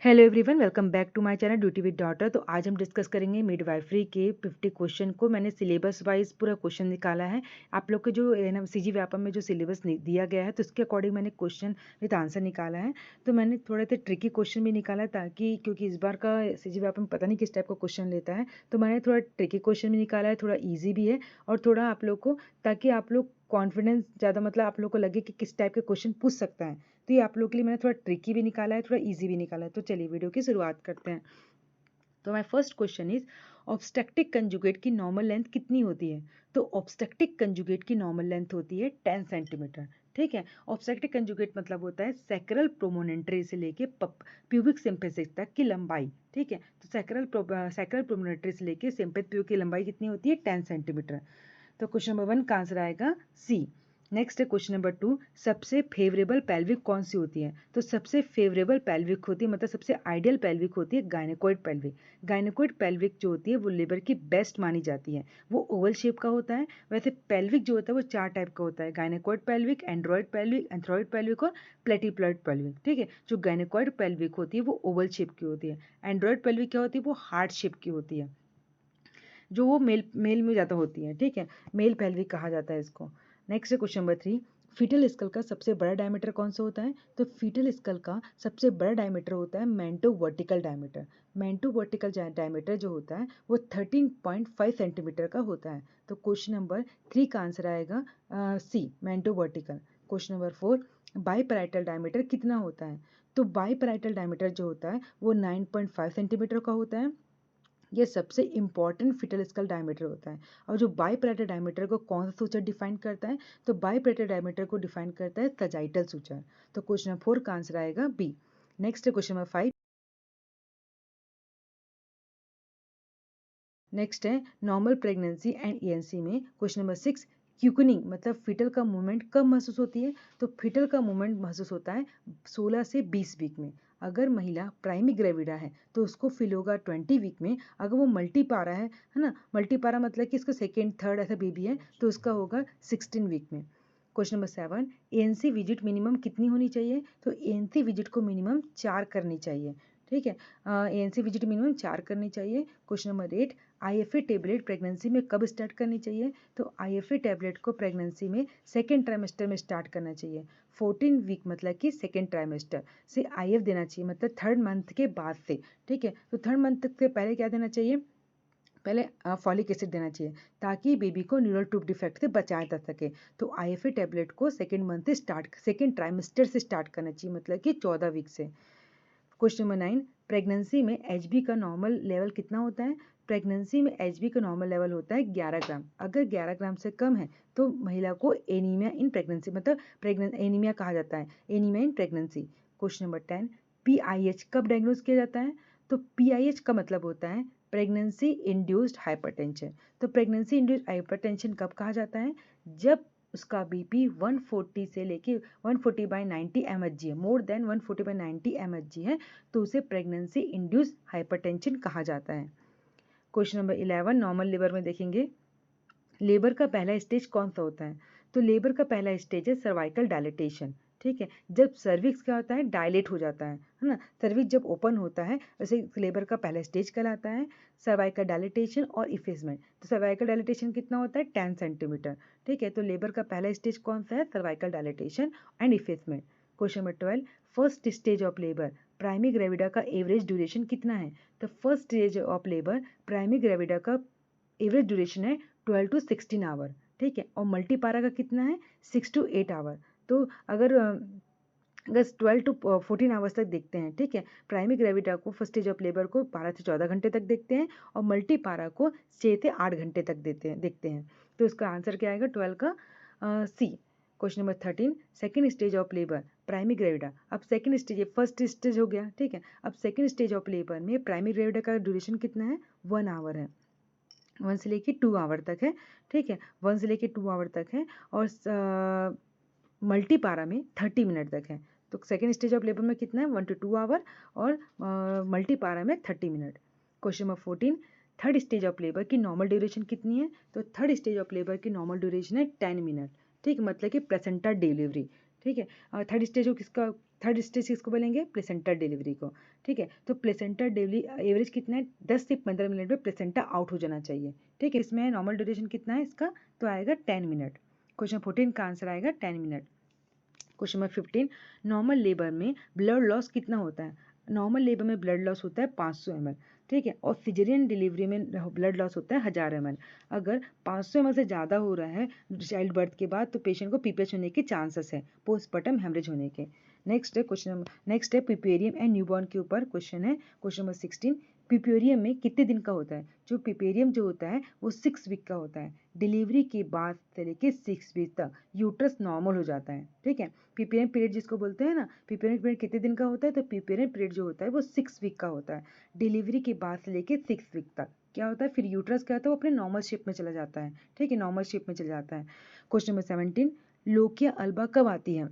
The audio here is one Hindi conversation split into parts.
Hello everyone, welcome back to my channel duty with daughter. तो आज हम डिस्कस करेंगे मिडवाइफरी के 50 क्वेश्चन को। मैंने सिलेबस वाइज पूरा क्वेश्चन निकाला है। आप लोग के जो सीजी व्यापम में जो सिलेबस दिया गया है तो उसके अकॉर्डिंग मैंने क्वेश्चन विद आंसर निकाला है। तो मैंने थोड़े से ट्रिकी क्वेश्चन भी निकाला है ताकि, क्योंकि इस बार का सीजी व्यापम पता नहीं किस टाइप का क्वेश्चन लेता है, तो मैंने थोड़ा ट्रिकी क्वेश्चन भी निकाला है, थोड़ा ईजी भी है और थोड़ा आप लोग को, ताकि आप लोग कॉन्फिडेंस ज़्यादा, मतलब आप लोग को लगे कि किस टाइप के क्वेश्चन पूछ सकता है। तो ये आप लोग के लिए मैंने थोड़ा ट्रिकी भी निकाला है, थोड़ा इजी भी निकाला है। तो चलिए वीडियो की शुरुआत करते हैं। तो my first question is, obstructive conjugate की नॉर्मल लेंथ कितनी होती है? तो ऑब्स्ट्रक्टिव कंजुगेट की नॉर्मल लेंथ होती है 10 सेंटीमीटर। ठीक है, ऑब्स्ट्रक्टिव कंजुगेट मतलब होता है सैक्रल प्रोमोनेंट्री से लेके प्यूबिक सिम्फिसिस तक की लंबाई। ठीक है, तो सैक्रल प्रोमोनेंट्री से लेके सिम्फिस प्यूबिक की लंबाई कितनी होती है? 10 सेंटीमीटर। तो क्वेश्चन नंबर 1 का आंसर आएगा सी। नेक्स्ट है क्वेश्चन नंबर 2, सबसे फेवरेबल पेल्विक कौन सी होती है? तो सबसे फेवरेबल पेल्विक होती है, मतलब सबसे आइडियल पेल्विक होती है गायनेकोइड पेल्विक। गायनेकोइड पेल्विक जो होती है वो लेबर की बेस्ट मानी जाती है। वो ओवल शेप का होता है। वैसे पेल्विक जो होता है वो 4 टाइप का होता है: गायनेकोइड पेल्विक, एंड्रॉइड पेल्विक, एंथ्रॉइड पेल्विक और प्लेटिप्लॉइड पेल्विक। ठीक है, जो गायनेकोइड पेल्विक होती है वो ओवल शेप की होती है। एंड्रॉइड पेल्विक क्या होती है? वो हार्ट शेप की होती है, जो वो मेल मेल में ज़्यादा होती है। ठीक है, मेल पेल्विक कहा जाता है इसको। नेक्स्ट है क्वेश्चन नंबर 3, फीटल स्कल का सबसे बड़ा डायमीटर कौन सा होता है? तो फीटल स्कल का सबसे बड़ा डायमीटर होता है मेंटो वर्टिकल डायमीटर। मेंटो वर्टिकल डायमीटर जो होता है वो 13.5 सेंटीमीटर का होता है। तो क्वेश्चन नंबर 3 का आंसर आएगा सी, मेंटो वर्टिकल। क्वेश्चन नंबर 4, बाईपैराइटल डायमीटर कितना होता है? तो बाईपैराइटल डायमीटर जो होता है वो 9.5 सेंटीमीटर का होता है। ये सबसे इंपॉर्टेंट फिटल स्कल डायमीटर होता है। और जो बाईपैराइटल डायमीटर को कौन सा सूचक डिफाइन करता है? तो बाईपैराइटल डायमीटर को डिफाइन करता है सजाइटल सूचक। तो क्वेश्चन नंबर 4 का आंसर आएगा बी। नेक्स्ट है क्वेश्चन नंबर 5। नेक्स्ट है नॉर्मल प्रेगनेंसी एंड ईएनसी में क्वेश्चन नंबर 6, क्यूकनिंग मतलब फीटल का मूवमेंट कब महसूस होती है? तो फीटल का मूवमेंट महसूस होता है 16 से 20 वीक में। अगर महिला प्राइमी ग्रेविडा है तो उसको फील होगा 20 वीक में। अगर वो मल्टीपारा है ना, मल्टीपारा मतलब कि इसको सेकेंड थर्ड ऐसा बेबी है तो उसका होगा 16 वीक में। Question number 7, ANC visit minimum कितनी होनी चाहिए? तो एएनसी विजिट को मिनिमम 4 करनी चाहिए। ठीक है, एएनसी विजिट मिनिमम 4 करनी चाहिए। Question number 8, IFA tablet pregnancy में कब स्टार्ट करनी चाहिए? तो आईएफए टेबलेट को प्रेगनेंसी में सेकेंड ट्राइमेस्टर में स्टार्ट करना चाहिए। 14 वीक मतलब कि सेकेंड ट्राइमेस्टर से आईएफ देना चाहिए, मतलब थर्ड मंथ के बाद से। ठीक है, तो थर्ड मंथ से पहले क्या देना चाहिए? पहले फॉलिक एसिड देना चाहिए ताकि बेबी को न्यूरल ट्यूब डिफेक्ट से बचाया जा सके। तो आईएफए टेबलेट को सेकेंड मंथ से स्टार्ट, सेकेंड ट्राइमेस्टर से स्टार्ट करना चाहिए, मतलब कि 14 वीक से। क्वेश्चन नंबर 9, प्रेगनेंसी में एचबी का नॉर्मल लेवल कितना होता है? प्रेगनेंसी में एचबी का नॉर्मल लेवल होता है 11 ग्राम। अगर 11 ग्राम से कम है तो महिला को एनीमिया इन प्रेगनेंसी, मतलब एनीमिया कहा जाता है, anaemia in pregnancy. Question number 10, PIH कब डायग्नोज किया जाता है? तो पीआईएच का मतलब होता है प्रेगनेंसी इंड्यूस्ड हाइपरटेंशन। तो प्रेगनेंसी इंड्यूस्ड हाइपरटेंशन कब कहा जाता है? जब उसका बीपी 140 से लेके 140/90 mHg है, मोर देन 140/90 mHg है, तो उसे प्रेगनेंसी इंड्यूस हाइपरटेंशन कहा जाता है। क्वेश्चन नंबर 11, नॉर्मल लेबर में देखेंगे लेबर का पहला स्टेज कौन सा होता है? तो लेबर का पहला स्टेज है सर्वाइकल डायलेटेशन। ठीक है, जब सर्विक्स क्या होता है? डायलेट हो जाता है ना। सर्विक्स जब ओपन होता है वैसे लेबर का पहला स्टेज कहलाता है सर्वाइकल डायलेटेशन और इफेसमेंट। तो सर्वाइकल डायलेटेशन कितना होता है? 10 सेंटीमीटर। ठीक है, तो लेबर का पहला स्टेज कौन सा है? Cervical dilatation and effacement. Question number 12, first stage of labour primigravida का एवरेज ड्यूरेशन कितना है? तो first stage of labour primigravida का एवरेज ड्यूरेशन है 12 to 16 आवर। ठीक है, और मल्टीपारा का कितना है? 6 to 8 आवर। तो अगर 12 to 14 आवर्स तक देखते हैं। ठीक है, प्राइमी ग्रेविडा को फर्स्ट स्टेज ऑफ लेबर को 12 से 14 घंटे तक देखते हैं और मल्टीपारा को 6 से 8 घंटे तक देखते हैं। तो इसका आंसर क्या आएगा? 12 का C. Question number 13, second stage of labour primigravida. अब सेकेंड स्टेज, फर्स्ट स्टेज हो गया। ठीक है, अब सेकेंड स्टेज ऑफ लेबर में प्राइमी ग्रेविडा का ड्यूरेशन कितना है? 1 आवर है, 1 से लेके 2 आवर तक है। ठीक है, 1 से लेके 2 आवर तक है और मल्टीपारा में 30 मिनट तक है। तो सेकेंड स्टेज ऑफ लेबर में कितना है? 1 to 2 आवर और मल्टीपारा में 30 minute. Question number 14, third stage of labour की नॉर्मल ड्यूरेशन कितनी है? तो थर्ड स्टेज ऑफ लेबर की नॉर्मल ड्यूरेशन है 10 मिनट। ठीक, मतलब कि प्लेसेंटा डिलीवरी। ठीक है, थर्ड स्टेज किसका थर्ड स्टेज किसको बोलेंगे, प्लेसेंटा डिलीवरी को। ठीक है, तो प्लेसेंटा डिलीवरी एवरेज कितना है, 10 से 15 मिनट में प्लेसेंटा आउट हो जाना चाहिए। ठीक है, इसमें नॉर्मल ड्यूरेशन कितना है इसका, तो आएगा 10 मिनट। क्वेश्चन 14 का आंसर आएगा 10 minute. Question number 15, normal labour में ब्लड लॉस कितना होता है। नॉर्मल लेबर में ब्लड लॉस होता है 500 ml। ठीक है, और सिजेरियन डिलीवरी में ब्लड लॉस होता है 1000 ml। अगर 500 ml से ज़्यादा हो रहा है चाइल्ड बर्थ के बाद तो पेशेंट को पीपीएच होने के चांसेस है, पोस्टमार्टम हेमरेज होने के। नेक्स्ट है पिपेरियम एंड न्यूबॉर्न के ऊपर क्वेश्चन है। क्वेश्चन नंबर 16, पिपेरियम में कितने दिन का होता है। जो पिपेरियम जो होता है वो 6 वीक का होता है। डिलीवरी के बाद से लेके 6 वीक तक यूट्रस नॉर्मल हो जाता है। ठीक है, पिपेरियन पीरियड जिसको बोलते हैं ना, पिपेरियन पीरियड कितने दिन का होता है, तो पिपेरियन पीरियड जो होता है वो 6 वीक का होता है। डिलीवरी के बाद से लेके 6 वीक तक क्या होता है, फिर यूट्रस क्या होता है वो अपने नॉर्मल शेप में चला जाता है। ठीक है, नॉर्मल शेप में चला जाता है। क्वेश्चन नंबर 17, लोकिया अल्बा कब आती है।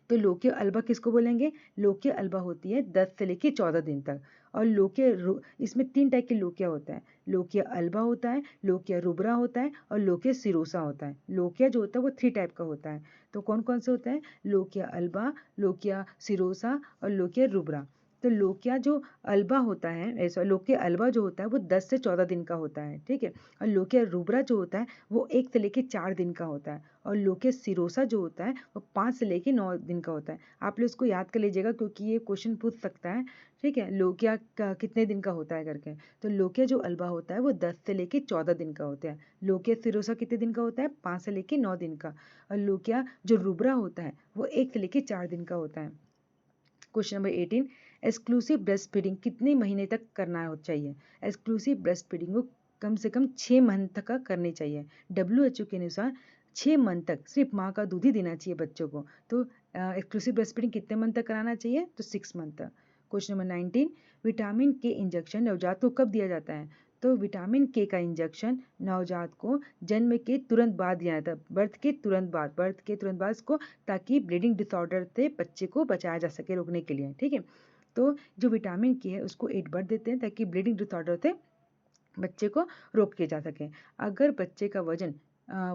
तो लोकिया अल्बा किसको बोलेंगे, लोकिया अल्बा होती है 10 से लेके 14 दिन तक। और इसमें 3 टाइप के लोकिया होता है। लोकिया अल्बा होता है, लोकिया रुब्रा होता है और लोकिया सिरोसा होता है। लोकिया जो होता है वो 3 टाइप का होता है। तो कौन कौन से होता है, लोकिया अल्बा, लोकिया सिरोसा और लोकिया रुब्रा। तो लोकिया जो अल्बा होता है, ऐसा लोकिया अल्बा जो होता है वो 10 से 14 दिन का होता है। ठीक है, और लोकिया रुब्रा जो होता है वो 1 से लेके 4 दिन का होता है। और लोकिया सिरोसा जो होता है वो 5 से लेके 9 दिन का होता है। आप लोग इसको याद कर लीजिएगा क्योंकि ये क्वेश्चन पूछ सकता है। ठीक है, लोकिया का कितने दिन का होता है करके। तो लोकिया जो अल्बा होता है वो 10 से लेके 14 दिन का होता है। लोकिया सिरोसा कितने दिन का होता है, 5 से लेके 9 दिन का। और लोकिया जो रुब्रा होता है वो 1 से लेके 4 दिन का होता है। Question number 18, exclusive breast feeding कितने महीने तक करना चाहिए। एक्सक्लूसिव ब्रेस्ट फीडिंग को कम से कम 6 मंथ तक का करनी चाहिए। WHO के अनुसार 6 मंथ तक सिर्फ माँ का दूध ही देना चाहिए बच्चों को। तो एक्सक्लूसिव ब्रेस्ट फीडिंग कितने मंथ तक कराना चाहिए, तो 6 मंथ तक। क्वेश्चन नंबर 19, विटामिन के इंजेक्शन नवजात को कब दिया जाता है। तो विटामिन के का इंजेक्शन नवजात को जन्म के तुरंत बाद दिया जाता है, बर्थ के तुरंत बाद इसको, ताकि ब्लीडिंग डिसऑर्डर से बच्चे को बचाया जा सके, रोकने के लिए। ठीक है, तो जो विटामिन के है उसको 8 बार देते हैं ताकि ब्लीडिंग डिसऑर्डर से बच्चे को रोक के जा सके। अगर बच्चे का वजन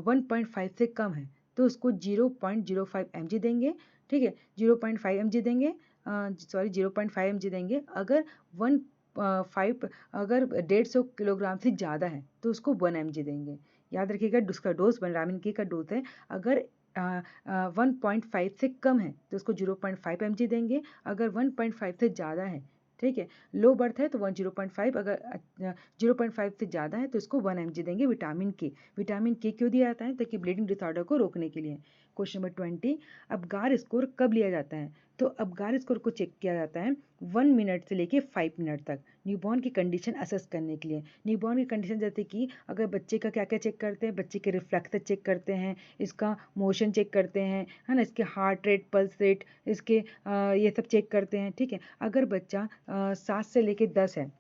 1.5 से कम है तो उसको 0.05 mg देंगे। ठीक है, 0.5 mg देंगे, 0.5 mg देंगे। अगर 150 किलोग्राम से ज़्यादा है तो उसको 1 mg देंगे। याद रखिएगा, उसका डोज विटामिन के का डोज है। अगर 1.5 से कम है तो उसको 0.5 mg देंगे। अगर 1.5 से ज़्यादा है, ठीक है, लो बर्थ है तो 0.5, अगर 0.5 से ज़्यादा है तो इसको 1 mg देंगे विटामिन के। विटामिन के क्यों दिया जाता है, ताकि ब्लीडिंग डिसऑर्डर को रोकने के लिए। क्वेश्चन नंबर 20, अबगार स्कोर कब लिया जाता है। तो अबगार स्कोर को चेक किया जाता है 1 मिनट से लेके 5 मिनट तक, न्यूबॉर्न की कंडीशन असेस करने के लिए। न्यूबॉर्न की कंडीशन जैसे कि अगर बच्चे का क्या क्या चेक करते हैं, बच्चे के रिफ्लेक्स चेक करते हैं, इसका मोशन चेक करते हैं, है ना, इसके हार्ट रेट, पल्स रेट, इसके ये सब चेक करते हैं। ठीक है, अगर बच्चा 7 से लेके 10 है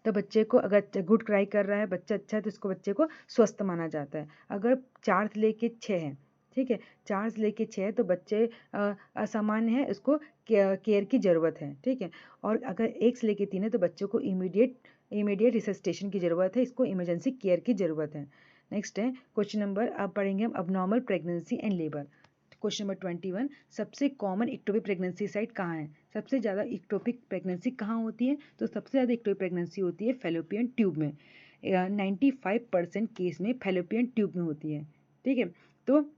तो बच्चे को, अगर गुड क्राई कर रहा है बच्चा अच्छा है तो इसको बच्चे को स्वस्थ माना जाता है। अगर 4 से लेके 6 है, ठीक है, 4 से लेके 6 है तो बच्चे असामान्य है, इसको केयर की ज़रूरत है। ठीक है, और अगर 1 से लेके 3 है तो बच्चों को इमीडिएट रिससिटेशन की ज़रूरत है, इसको इमरजेंसी केयर की ज़रूरत है। नेक्स्ट है क्वेश्चन नंबर, अब पढ़ेंगे हम abnormal pregnancy and labour. Question number 21, सबसे कॉमन इक्टोपिक प्रेगनेंसी साइट कहाँ है। सबसे ज़्यादा इक्टोपिक प्रेगनेंसी कहाँ होती है, तो सबसे ज़्यादा इक्टोपिक प्रेगनेंसी होती है फैलोपियन ट्यूब में। 95% केस में फैलोपियन ट्यूब में होती है। ठीक है, तो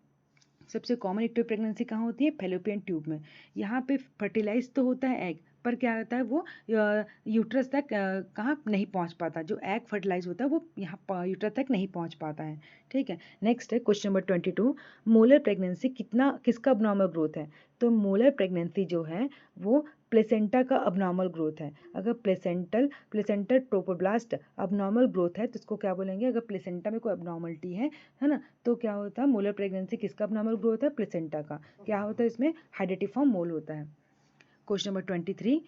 सबसे कॉमन इक्टोपिक प्रेगनेंसी कहाँ होती है, फैलोपियन ट्यूब में। यहाँ पे फर्टिलाइज तो होता है एग, पर क्या होता है वो यूट्रस तक कहाँ नहीं पहुँच पाता। जो एग फर्टिलाइज होता है वो यहाँ यूट्रस तक नहीं पहुँच पाता है। ठीक है, नेक्स्ट है क्वेश्चन नंबर 22, मोलर प्रेगनेंसी किसका अबनॉर्मल ग्रोथ है। तो मोलर प्रेगनेंसी जो है वो प्लेसेंटा का अबनॉर्मल ग्रोथ है। अगर प्लेसेंटल ट्रोपोब्लास्ट अबनॉर्मल ग्रोथ है तो इसको क्या बोलेंगे, अगर प्लेसेंटा में कोई अबनॉर्मलिटी है ना, तो क्या होता है, मोलर प्रेगनेंसी किसका अबनॉर्मल ग्रोथ है, प्लेसेंटा का। क्या होता है, इसमें हाइडेटिफॉर्म मोल होता है। क्वेश्चन नंबर 23,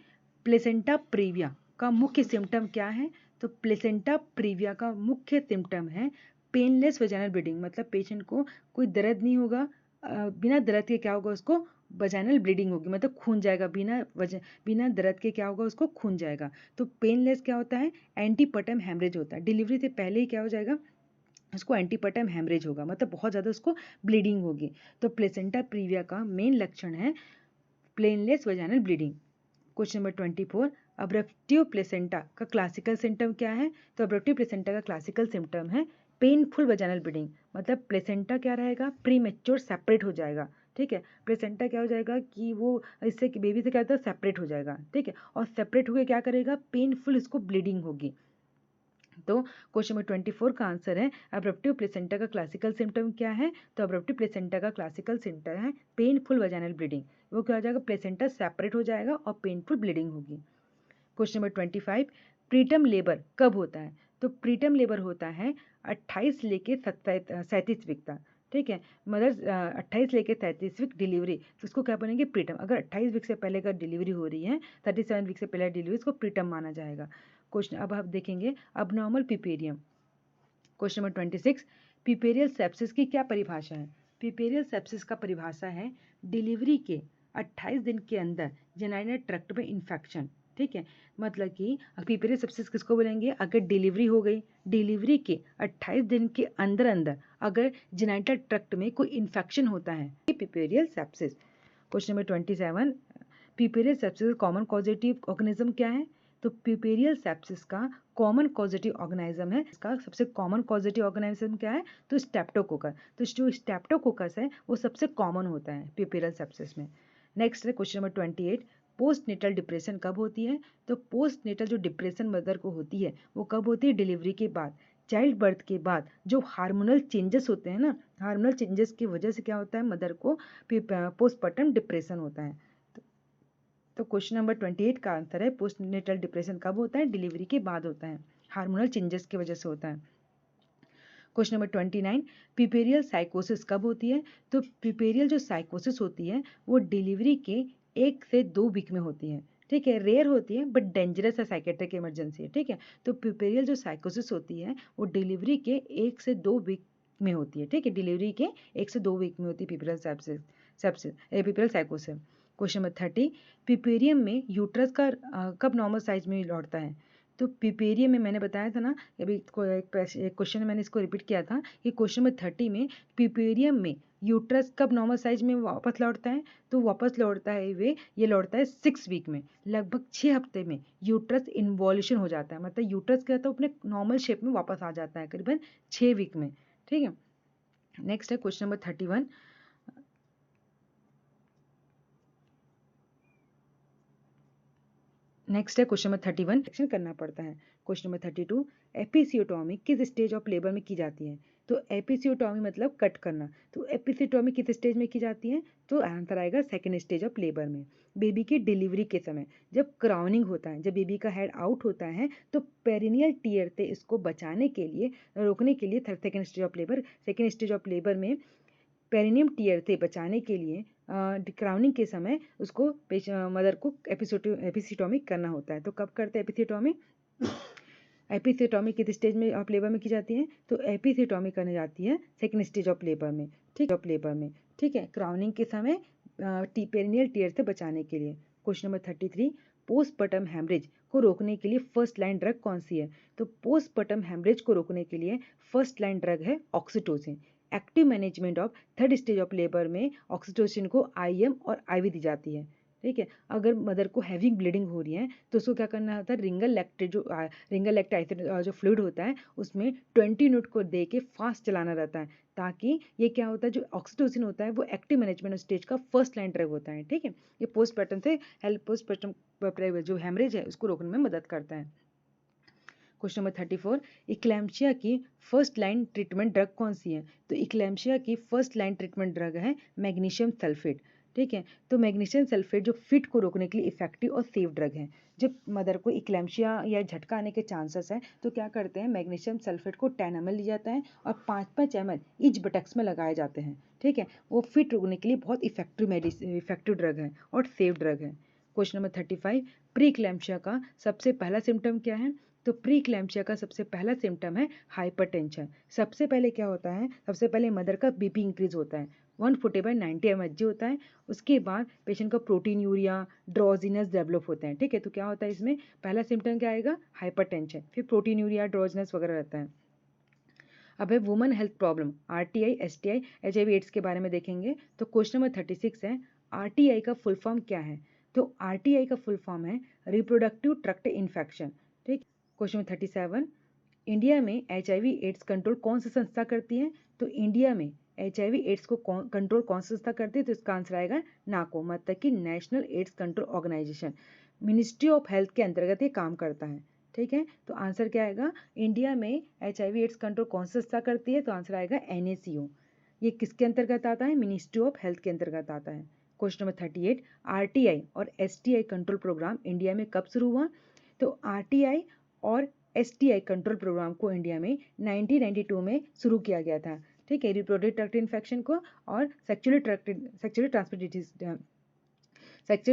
प्लेसेंटा प्रीविया का मुख्य सिम्टम क्या है। तो प्लेसेंटा प्रीविया का मुख्य सिम्टम है पेनलेस वजाइनल ब्लीडिंग, मतलब पेशेंट को कोई दर्द नहीं होगा, बिना दर्द के क्या होगा उसको वजाइनल ब्लीडिंग होगी, मतलब खून जाएगा, बिना दर्द के क्या होगा उसको खून जाएगा। तो पेनलेस क्या होता है, एंटीपर्टम हेमरेज होता है, डिलीवरी से पहले ही क्या हो जाएगा उसको एंटीपर्टम हेमरेज होगा, मतलब बहुत ज़्यादा उसको ब्लीडिंग होगी। तो प्लेसेंटा प्रीविया का मेन लक्षण है painless vaginal bleeding. Question number 24, abruptio placenta का क्लासिकल सिम्टम क्या है? तो अब्रप्टिव प्लेसेंटा का क्लासिकल सिम्टम है पेनफुल वजाइनल ब्लीडिंग। मतलब प्लेसेंटा क्या रहेगा? प्री मैच्योर सेपरेट हो जाएगा। ठीक है, प्लेसेंटा क्या हो जाएगा कि वो इससे बेबी से क्या होता है, सेपरेट हो जाएगा। ठीक है, और सेपरेट होकर क्या करेगा? पेनफुल इसको ब्लीडिंग होगी। तो क्वेश्चन नंबर 24 का आंसर है अब्रप्टिव प्लेसेंटा का क्लासिकल सिम्टम क्या है? तो अब्रप्टिव प्लेसेंटा का क्लासिकल सिम्टम है पेनफुल वजाइनल ब्लीडिंग। वो क्या हो जाएगा? प्लेसेंटा सेपरेट हो जाएगा और पेनफुल ब्लीडिंग होगी। क्वेश्चन नंबर 25, प्रीटर्म लेबर कब होता है? तो प्रीटर्म लेबर होता है 28 लेके 37 वीक तक। ठीक है, मदर 28 लेके 33 वीक डिलीवरी, तो उसको क्या बनेंगे? प्रीटर्म। अगर 28 वीक से पहले अगर डिलीवरी हो रही है, 37 वीक से पहले डिलीवरी, इसको प्रीटर्म माना जाएगा। क्वेश्चन अब आप देखेंगे अबनॉर्मल पिपेरियम। क्वेश्चन नंबर 26, पिपेरियल सेप्सिस की क्या परिभाषा है? पिपेरियल सेप्सिस का परिभाषा है डिलीवरी के 28 दिन के अंदर जेनाइनल ट्रैक्ट में इन्फेक्शन। ठीक है, मतलब कि पिपेरियल सेप्सिस किसको बोलेंगे? अगर डिलीवरी हो गई, डिलीवरी के 28 दिन के अंदर अंदर अगर जेनाइनल ट्रैक्ट में कोई इन्फेक्शन होता है, puerperal sepsis. Question number 27, puerperal sepsis common causative organism क्या है? तो पिपेरियल सेप्सिस का कॉमन कॉजेटिव ऑर्गेनिज्म है, इसका सबसे कॉमन कॉजेटिव ऑर्गेनिज्म क्या है? तो स्टेप्टोकोकस। तो जो स्टेप्टोकोकस है वो सबसे कॉमन होता है पिपेरियल सेप्सिस में। नेक्स्ट है question number 28, post natal depression कब होती है? तो पोस्ट नेटल जो डिप्रेशन मदर को होती है वो कब होती है? डिलीवरी के बाद, चाइल्ड बर्थ के बाद जो हार्मोनल चेंजेस होते हैं ना, हार्मोनल चेंजेस की वजह से क्या होता है? मदर को पोस्टपार्टम डिप्रेशन होता है। तो क्वेश्चन नंबर 28 का आंसर है पोस्ट नेटल डिप्रेशन कब होता है? डिलीवरी के बाद होता है, हार्मोनल चेंजेस की वजह से होता है। क्वेश्चन नंबर 29, पिपेरियल साइकोसिस कब होती है? तो पिपेरियल जो साइकोसिस होती है वो डिलीवरी के 1 से 2 वीक में होती है। ठीक है, रेयर होती है बट डेंजरस है, साइकेट्रिक इमरजेंसी है। ठीक है, तो पिपेरियल जो साइकोसिस होती है वो डिलीवरी के 1 से 2 वीक में होती है। ठीक है, डिलीवरी के 1 से 2 वीक में होती है पिपेरियल पिपेरियल साइकोसिस। क्वेश्चन नंबर 30, पिपेरियम में यूट्रस का कब नॉर्मल साइज में लौटता है? तो पिपेरियम में मैंने बताया था ना, अभी एक क्वेश्चन में मैंने इसको रिपीट किया था कि क्वेश्चन नंबर 30 में पिपेरियम में यूट्रस कब नॉर्मल साइज में वापस लौटता है? तो वापस लौटता है ये लौटता है 6 वीक में, लगभग 6 हफ्ते में यूट्रस इन्वॉल्यूशन हो जाता है। मतलब यूट्रस क्या होता है? अपने नॉर्मल शेप में वापस आ जाता है करीबन 6 वीक में। ठीक है, नेक्स्ट है क्वेश्चन नंबर 31, नेक्स्ट है क्वेश्चन नंबर 31, एक्शन करना पड़ता है। क्वेश्चन नंबर 32, एपिसियोटॉमी किस स्टेज ऑफ लेबर में की जाती है? तो एपिसियोटॉमी मतलब कट करना। तो एपिसियोटॉमी किस स्टेज में की जाती है? तो आंसर आएगा सेकेंड स्टेज ऑफ लेबर में, बेबी की डिलीवरी के समय, जब क्राउनिंग होता है, जब बेबी का हेड आउट होता है तो पेरिनियल टीयर से इसको बचाने के लिए, रोकने के लिए सेकेंड स्टेज ऑफ लेबर में पेरिनियम टीयर से बचाने के लिए क्राउनिंग के समय उसको मदर को एपिसिटोमी करना होता है। तो कब करते हैं एपिसिटोमी? एपिसिटोमी किस स्टेज में ऑफ लेबर में की जाती है? तो एपिसिटोमी करने जाती है सेकेंड स्टेज ऑफ लेबर में। ठीक है, क्राउनिंग के समय पेरिनियल टीयर से बचाने के लिए। क्वेश्चन नंबर 33, पोस्टपार्टम हेमरेज को रोकने के लिए फर्स्ट लाइन ड्रग कौन सी है? तो पोस्टपार्टम हेमरेज को रोकने के लिए फर्स्ट लाइन ड्रग है oxytocin. Active management of third stage of labour में ऑक्सीटोसिन को IM और IV दी जाती है। ठीक है, अगर मदर को हैवी ब्लीडिंग हो रही है तो उसको क्या करना होता है? रिंगल लैक्टेट जो फ्लूइड होता है उसमें 20 यूनिट को दे के फास्ट चलाना रहता है, ताकि ये क्या होता है, जो ऑक्सीटोसिन होता है वो एक्टिव मैनेजमेंट स्टेज का फर्स्ट लाइन ड्रग होता है। ठीक है, ये पोस्टपार्टम जो हेमरेज है उसको रोकने में मदद करता है। क्वेश्चन नंबर 34, इक्लैम्शिया की फर्स्ट लाइन ट्रीटमेंट ड्रग कौन सी है? तो इक्लैम्शिया की फर्स्ट लाइन ट्रीटमेंट ड्रग है मैग्नीशियम सल्फेट। ठीक है, तो मैग्नीशियम सल्फेट जो फिट को रोकने के लिए इफेक्टिव और सेफ ड्रग है। जब मदर को इक्लैम्शिया या झटका आने के चांसेस है तो क्या करते हैं? मैग्नीशियम सल्फेट को 10 ml लिया जाता है और 5-5 ml ईच बटक्स में लगाए जाते हैं। ठीक है, वो फिट रोकने के लिए बहुत इफेक्टिव ड्रग है और सेफ ड्रग है। क्वेश्चन नंबर 35, प्री इक्लैम्शिया का सबसे पहला सिम्टम क्या है? तो प्री इक्लैम्शिया का सबसे पहला सिम्टम है हाइपरटेंशन। सबसे पहले क्या होता है? सबसे पहले मदर का बीपी इंक्रीज होता है, 140/90 mHg होता है। उसके बाद पेशेंट का प्रोटीन यूरिया, ड्रॉजीनेस डेवलप होते हैं। ठीक है, तो क्या होता है इसमें? पहला सिम्टम क्या आएगा? हाइपरटेंशन, फिर प्रोटीन यूरिया, ड्रॉजीनेस वगैरह रहता है। अब है woman health problem, RTI, STI, HIV AIDS के बारे में देखेंगे। तो क्वेश्चन नंबर 36 है, RTI का फुल फॉर्म क्या है? तो RTI का फुल फॉर्म है रिप्रोडक्टिव ट्रैक्ट इन्फेक्शन। ठीक, क्वेश्चन नंबर 37, इंडिया में HIV एड्स कंट्रोल कौन सी संस्था करती है? तो इंडिया में HIV एड्स को कंट्रोल कौन सी संस्था करती है? तो इसका आंसर आएगा नाको, मतलब कि national AIDS control organisation. Ministry of health के अंतर्गत ये काम करता है। ठीक है, तो आंसर क्या आएगा? इंडिया में HIV एड्स कंट्रोल कौन सी संस्था करती है? तो आंसर आएगा NACO। ये किसके अंतर्गत आता है? मिनिस्ट्री ऑफ हेल्थ के अंतर्गत आता है। क्वेश्चन नंबर 38, RTI और STI कंट्रोल प्रोग्राम इंडिया में कब शुरू हुआ? तो RTI और STI कंट्रोल प्रोग्राम को इंडिया में 1992 में शुरू किया गया था। ठीक है, रिप्रोडक्टिव ट्रैक्ट इन्फेक्शन को और सेक्सुअली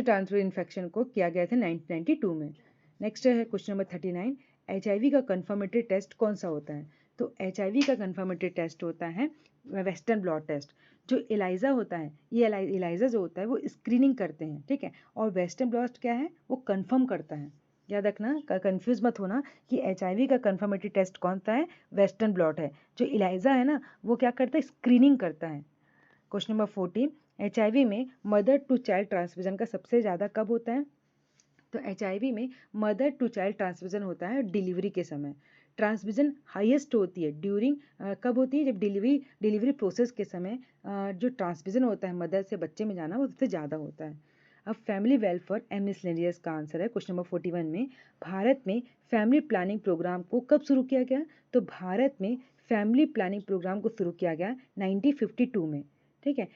ट्रांसमिटेड इन्फेक्शन को किया गया था 1992 में। नेक्स्ट है क्वेश्चन नंबर 39, HIV का कन्फर्मेटरी टेस्ट कौन सा होता है? तो HIV का कन्फर्मेटरी टेस्ट होता है वेस्टर्न ब्लॉट टेस्ट। जो एलाइजा होता है, ये एलाइजा जो होता है वो स्क्रीनिंग करते हैं। ठीक है, और वेस्टर्न ब्लॉट क्या है? वो कन्फर्म करता है। याद रखना, कंफ्यूज मत होना कि HIV का कन्फर्मेटरी टेस्ट कौन सा है? वेस्टर्न ब्लॉट है। जो एलाइजा है ना, वो क्या करता है? स्क्रीनिंग करता है। क्वेश्चन नंबर 14, HIV में मदर टू चाइल्ड ट्रांसमिशन का सबसे ज़्यादा कब होता है? तो HIV में मदर टू चाइल्ड ट्रांसमिशन होता है डिलीवरी के समय। ट्रांसमिशन हाईएस्ट होती है ड्यूरिंग, कब होती है? जब डिलीवरी प्रोसेस के समय जो ट्रांसमिशन होता है मदर से बच्चे में जाना, वो सबसे ज़्यादा होता है। अब फैमिली वेलफेयर एंड मिसलेनियस का आंसर है क्वेश्चन नंबर 41 में, भारत में फैमिली प्लानिंग प्रोग्राम को कब शुरू किया गया? तो भारत में फैमिली प्लानिंग प्रोग्राम को शुरू किया गया 1952 में। ठीक है,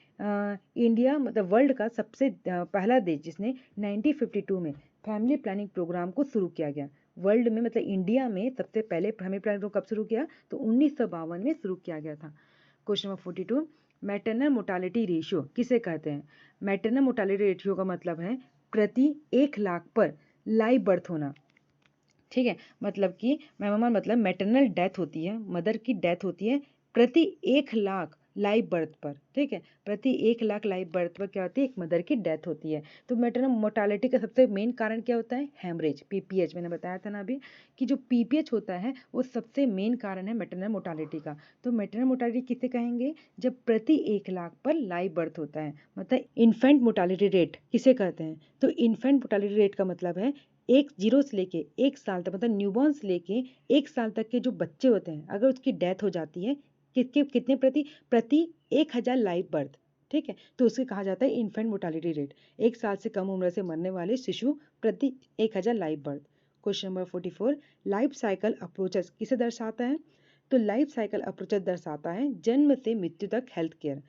इंडिया मतलब वर्ल्ड का सबसे पहला देश जिसने 1952 में फैमिली प्लानिंग प्रोग्राम को शुरू किया गया। वर्ल्ड में मतलब इंडिया में सबसे पहले फैमिली प्लानिंग प्रोग्राम कब शुरू किया? तो 1952 में शुरू किया गया था। Question number 42, maternal mortality ratio किसे कहते हैं? मैटरनल मोर्टालिटी रेशियो का मतलब है प्रति 1 लाख पर लाइव बर्थ होना। ठीक है, मतलब कि मतलब मैटरनल डेथ होती है, मदर की डेथ होती है प्रति 1 लाख लाइव बर्थ पर। ठीक है, प्रति 1 लाख लाइव बर्थ पर क्या होती है? एक मदर की डेथ होती है। तो मैटरनल मोर्टालिटी का सबसे मेन कारण क्या होता है? Haemorrhage, PPH। मैंने बताया था ना अभी कि जो PPH होता है वो सबसे मेन कारण है मैटरनल मोर्टालिटी का। तो मैटरनल मोर्टालिटी किसे कहेंगे? जब प्रति 1 लाख पर लाइव बर्थ होता है। मतलब इन्फेंट मोर्टालिटी रेट किसे कहते हैं? तो इन्फेंट मोर्टालिटी रेट का मतलब है 0 से लेके 1 साल तक, मतलब न्यूबॉर्न से लेके 1 साल तक के जो बच्चे होते हैं, अगर उसकी डेथ हो जाती है कितने प्रति 1000 लाइव बर्थ। ठीक है, तो उसे कहा जाता है इन्फेंट मोर्टालिटी रेट। 1 साल से कम उम्र से मरने वाले शिशु प्रति 1000 live birth. Question number 44, life cycle approaches किसे दर्शाता है? तो लाइफ साइकिल अप्रोचेस दर्शाता है जन्म से मृत्यु तक हेल्थ केयर।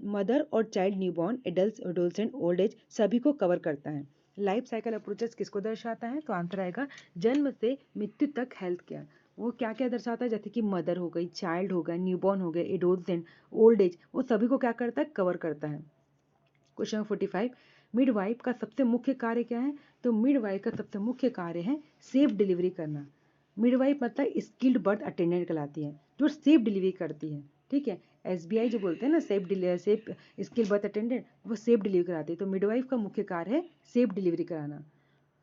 मदर और child, newborn, adolescent, old age सभी को कवर करता है। लाइफ साइकिल अप्रोचेस किसको दर्शाता है? तो आंसर आएगा जन्म से मृत्यु तक हेल्थ केयर। वो क्या क्या दर्शाता है? जैसे कि मदर हो गई, चाइल्ड हो गया, न्यूबॉर्न हो गए, एडोलसेंट, ओल्ड एज, वो सभी को क्या करता है? कवर करता है। क्वेश्चन 45, मिडवाइफ का सबसे मुख्य कार्य क्या है? तो मिडवाइफ का सबसे मुख्य कार्य है सेफ डिलीवरी करना। मिडवाइफ मतलब स्किल्ड बर्थ अटेंडेंट कहलाती है, जो सेफ डिलीवरी करती है। ठीक है, SBI जो बोलते हैं ना सेफ स्किल बर्थ अटेंडेंट, वो सेफ डिलीवरी कराती है। तो मिडवाइफ का मुख्य कार्य है सेफ डिलीवरी कराना।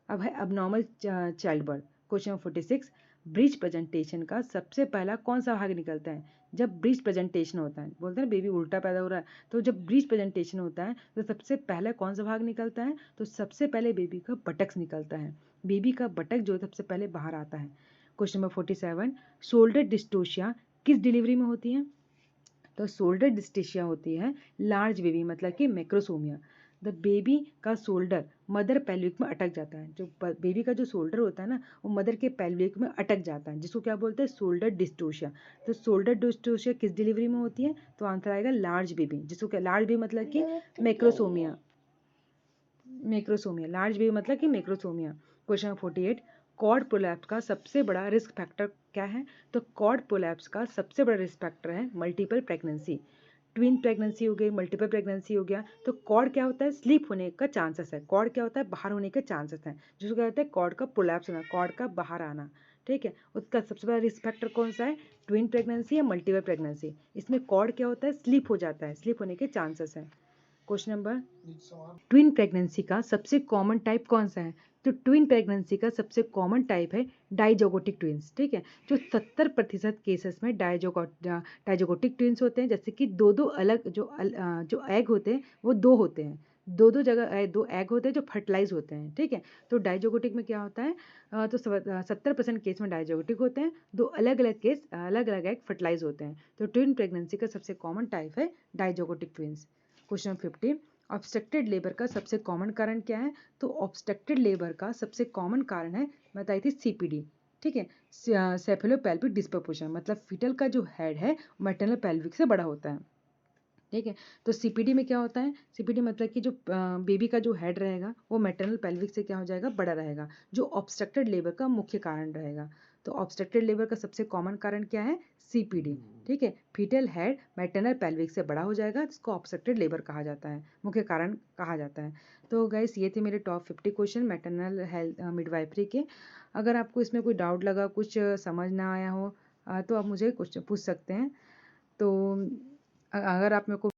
अब है abnormal child birth. Question 46, breech presentation का सबसे पहला कौन सा भाग निकलता है? जब ब्रीच प्रेजेंटेशन होता है, बोलते हैं बेबी उल्टा पैदा हो रहा है, तो जब ब्रीच प्रेजेंटेशन होता है तो सबसे पहले कौन सा भाग निकलता है? तो सबसे पहले बेबी का बटक्स निकलता है। बेबी का बटक जो सबसे पहले बाहर आता है। क्वेश्चन नंबर 47, शोल्डर डिस्टोशिया किस डिलीवरी में होती है? तो शोल्डर डिस्टेशिया होती है लार्ज बेबी, मतलब कि मैक्रोसोमिया। द बेबी का शोल्डर मदर पेल्विक में अटक जाता है। जो बेबी का जो शोल्डर होता है ना, वो मदर के पेल्विक में अटक जाता है, जिसको क्या बोलते हैं? Shoulder dystocia. तो शोल्डर डिस्टोशिया किस डिलीवरी में होती है? तो आंसर आएगा लार्ज बेबी, जिसको क्या लार्ज बेबी मतलब कि मैक्रोसोमिया। लार्ज बेबी मतलब कि मैक्रोसोमिया। क्वेश्चन 48, कॉर्ड प्रोलैप्स का सबसे बड़ा रिस्क फैक्टर क्या है? तो कॉर्ड प्रोलैप्स का सबसे बड़ा रिस्क फैक्टर है मल्टीपल प्रेगनेंसी। ट्विन प्रेगनेंसी हो गई, मल्टीपल प्रेगनेंसी हो गया, तो कॉर्ड क्या होता है? स्लिप होने का चांसेस है। कॉर्ड क्या होता है? बाहर होने के चांसेस हैं, जिसको क्या होता है? कॉर्ड का प्रोलैप्स होना, कॉर्ड का बाहर आना। ठीक है, उसका सबसे बड़ा रिस्क फैक्टर कौन सा है? ट्विन प्रेगनेंसी या मल्टीपल प्रेगनेंसी। इसमें कॉर्ड क्या होता है? स्लिप हो जाता है, स्लिप होने के चांसेस हैं। क्वेश्चन नंबर, ट्विन प्रेगनेंसी का सबसे कॉमन टाइप कौन सा है? तो ट्विन प्रेगनेंसी का सबसे कॉमन टाइप है डाइजोगोटिक ट्विंस। ठीक है, जो 70% केसेस में डाइजोगोटिक ट्विंस होते हैं, जैसे कि दो अलग जो एग होते हैं वो 2 होते हैं। दो जगह 2 एग होते हैं जो फर्टिलाइज होते हैं, ठीक है। तो डाइजोगोटिक में क्या होता है, तो 70% केस में डाइजोगोटिक होते हैं, 2 अलग-अलग केस अलग-अलग एग फर्टिलाइज होते हैं। तो ट्विन प्रेगनेंसी का सबसे कॉमन टाइप है डाइजोगोटिक ट्विंस। क्वेश्चन 50, ऑब्स्ट्रक्टेड लेबर का सबसे कॉमन कारण क्या है? तो ऑब्स्ट्रक्टेड लेबर का सबसे कॉमन कारण है, बताई थी सीपीडी, ठीक है, सेफेलोपेल्विक डिस्प्रोपोर्शन, मतलब फीटल का जो हेड है मैटरनल पेल्विक से बड़ा होता है, ठीक है। तो सीपीडी में क्या होता है, सीपीडी मतलब कि जो बेबी का जो हेड रहेगा वो मैटरनल पेल्विक से क्या हो जाएगा, बड़ा रहेगा, जो ऑब्स्ट्रक्टेड लेबर का मुख्य कारण रहेगा। तो ऑब्स्ट्रक्टेड लेबर का सबसे कॉमन कारण क्या है, सीपीडी, ठीक है। फीटल हेड मैटरनल पेल्विक से बड़ा हो जाएगा, इसको ऑब्स्ट्रक्टेड लेबर कहा जाता है, मुख्य कारण कहा जाता है। तो गाइस ये थे मेरे top 50 question maternal health midwifery के। अगर आपको इसमें कोई डाउट लगा, कुछ समझ ना आया हो, तो आप मुझे कुछ पूछ सकते हैं। तो अगर आप मेरे को